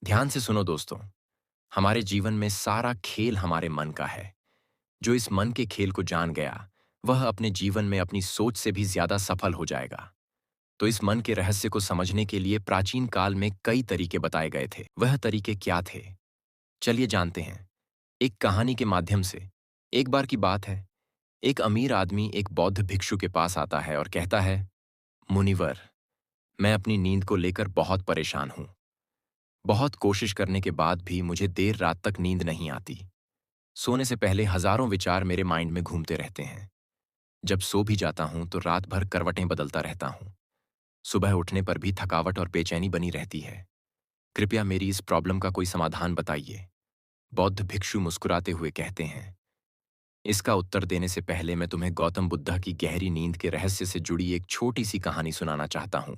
ध्यान से सुनो दोस्तों। हमारे जीवन में सारा खेल हमारे मन का है। जो इस मन के खेल को जान गया, वह अपने जीवन में अपनी सोच से भी ज्यादा सफल हो जाएगा। तो इस मन के रहस्य को समझने के लिए प्राचीन काल में कई तरीके बताए गए थे। वह तरीके क्या थे? चलिए जानते हैं। एक कहानी के माध्यम से। एक बार की बात है, एक अमीर आदमी एक बौद्ध भिक्षु के पास आता है और कहता है, मुनिवर, मैं अपनी नींद को लेकर बहुत परेशान हूं। बहुत कोशिश करने के बाद भी मुझे देर रात तक नींद नहीं आती। सोने से पहले हजारों विचार मेरे माइंड में घूमते रहते हैं। जब सो भी जाता हूं तो रात भर करवटें बदलता रहता हूं। सुबह उठने पर भी थकावट और बेचैनी बनी रहती है। कृपया मेरी इस प्रॉब्लम का कोई समाधान बताइए। बौद्ध भिक्षु मुस्कुराते हुए कहते हैं, इसका उत्तर देने से पहले मैं तुम्हें गौतम बुद्धा की गहरी नींद के रहस्य से जुड़ी एक छोटी सी कहानी सुनाना चाहता हूं।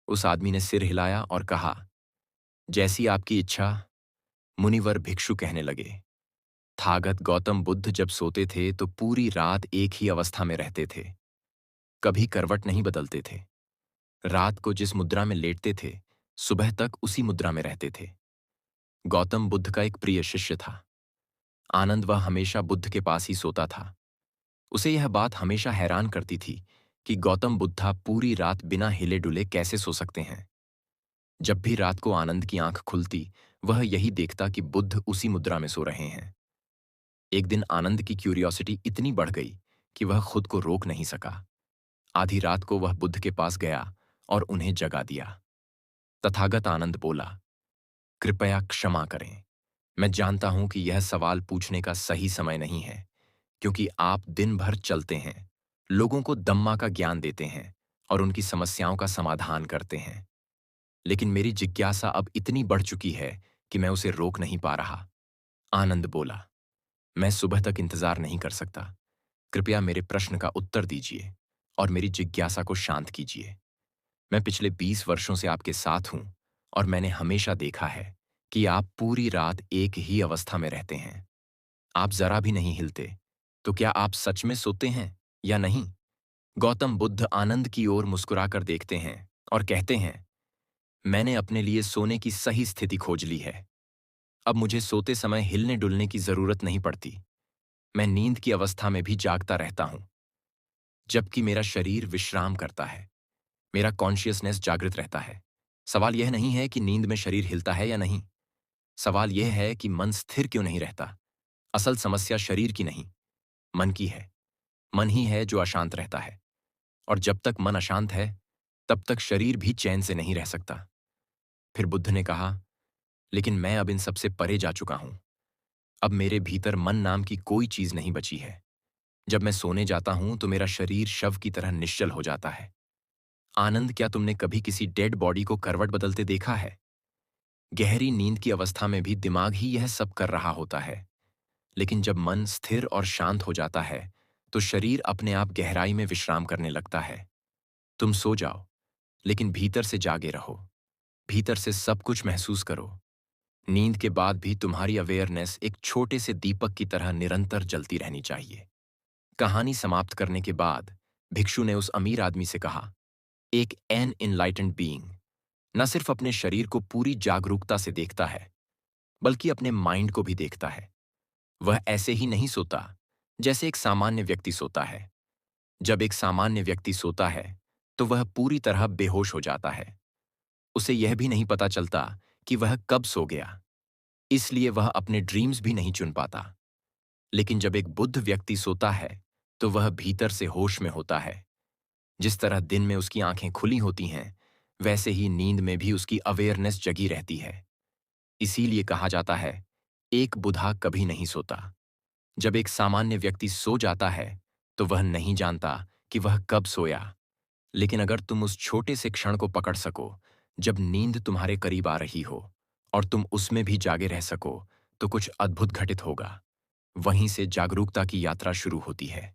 उस आदमी ने सिर हिलाया और कहा, जैसी आपकी इच्छा। मुनिवर भिक्षु कहने लगे, थागत गौतम बुद्ध जब सोते थे तो पूरी रात एक ही अवस्था में रहते थे। कभी करवट नहीं बदलते थे। रात को जिस मुद्रा में लेटते थे, सुबह तक उसी मुद्रा में रहते थे। गौतम बुद्ध का एक प्रिय शिष्य था। आनंद वह हमेशा बुद्ध के पास ही सोता था। उसे यह बात हमेशा हैरान करती थी कि गौतम बुद्धा पूरी रात बिना हिले डुले कैसे सो सकते हैं। जब भी रात को आनंद की आंख खुलती, वह यही देखता कि बुद्ध उसी मुद्रा में सो रहे हैं। एक दिन आनंद की क्यूरियोसिटी इतनी बढ़ गई कि वह खुद को रोक नहीं सका। आधी रात को वह बुद्ध के पास गया और उन्हें जगा दिया। तथागत आनंद बोला, कृपया क्षमा करें। मैं जानता हूं कि यह सवाल पूछने का सही समय नहीं है, क्योंकि आप दिन भर चलते हैं, लोगों को दम्मा का ज्ञान देते हैं और उनकी समस्याओं का समाधान करते हैं। लेकिन मेरी जिज्ञासा अब इतनी बढ़ चुकी है कि मैं उसे रोक नहीं पा रहा। आनंद बोला, मैं सुबह तक इंतजार नहीं कर सकता। कृपया मेरे प्रश्न का उत्तर दीजिए और मेरी जिज्ञासा को शांत कीजिए। मैं पिछले 20 वर्षों से आपके साथ हूं और मैंने हमेशा देखा है कि आप पूरी रात एक ही अवस्था में रहते हैं। आप जरा भी नहीं हिलते। तो क्या आप सच में सोते हैं या नहीं? गौतम बुद्ध आनंद की ओर मुस्कुराकर देखते हैं और कहते हैं, मैंने अपने लिए सोने की सही स्थिति खोज ली है। अब मुझे सोते समय हिलने डुलने की जरूरत नहीं पड़ती। मैं नींद की अवस्था में भी जागता रहता हूं, जबकि मेरा शरीर विश्राम करता है। मेरा कॉन्शियसनेस जागृत रहता है। सवाल यह नहीं है कि नींद में शरीर हिलता है या नहीं। सवाल यह है कि मन स्थिर क्यों नहीं रहता। असल समस्या शरीर की नहीं, मन की है। मन ही है जो अशांत रहता है, और जब तक मन अशांत है, तब तक शरीर भी चैन से नहीं रह सकता। फिर बुद्ध ने कहा, लेकिन मैं अब इन सबसे परे जा चुका हूं। अब मेरे भीतर मन नाम की कोई चीज नहीं बची है। जब मैं सोने जाता हूं तो मेरा शरीर शव की तरह निश्चल हो जाता है। आनंद, क्या तुमने कभी किसी डेड बॉडी को करवट बदलते देखा है? गहरी नींद की अवस्था में भी दिमाग ही यह सब कर रहा होता है। लेकिन जब मन स्थिर और शांत हो जाता है, तो शरीर अपने आप गहराई में विश्राम करने लगता है। तुम सो जाओ, लेकिन भीतर से जागे रहो। भीतर से सब कुछ महसूस करो। नींद के बाद भी तुम्हारी अवेयरनेस एक छोटे से दीपक की तरह निरंतर जलती रहनी चाहिए। कहानी समाप्त करने के बाद भिक्षु ने उस अमीर आदमी से कहा, एक एन इनलाइटेंड बीइंग न सिर्फ अपने शरीर को पूरी जागरूकता से देखता है, बल्कि अपने माइंड को भी देखता है। वह ऐसे ही नहीं सोता जैसे एक सामान्य व्यक्ति सोता है। जब एक सामान्य व्यक्ति सोता है, तो वह पूरी तरह बेहोश हो जाता है। उसे यह भी नहीं पता चलता कि वह कब सो गया, इसलिए वह अपने ड्रीम्स भी नहीं चुन पाता। लेकिन जब एक बुद्ध व्यक्ति सोता है, तो वह भीतर से होश में होता है। जिस तरह दिन में उसकी आंखें खुली होती हैं, वैसे ही नींद में भी उसकी अवेयरनेस जगी रहती है। इसीलिए कहा जाता है, एक बुधा कभी नहीं सोता। जब एक सामान्य व्यक्ति सो जाता है, तो वह नहीं जानता कि वह कब सोया। लेकिन अगर तुम उस छोटे से क्षण को पकड़ सको, जब नींद तुम्हारे करीब आ रही हो और तुम उसमें भी जागे रह सको, तो कुछ अद्भुत घटित होगा। वहीं से जागरूकता की यात्रा शुरू होती है।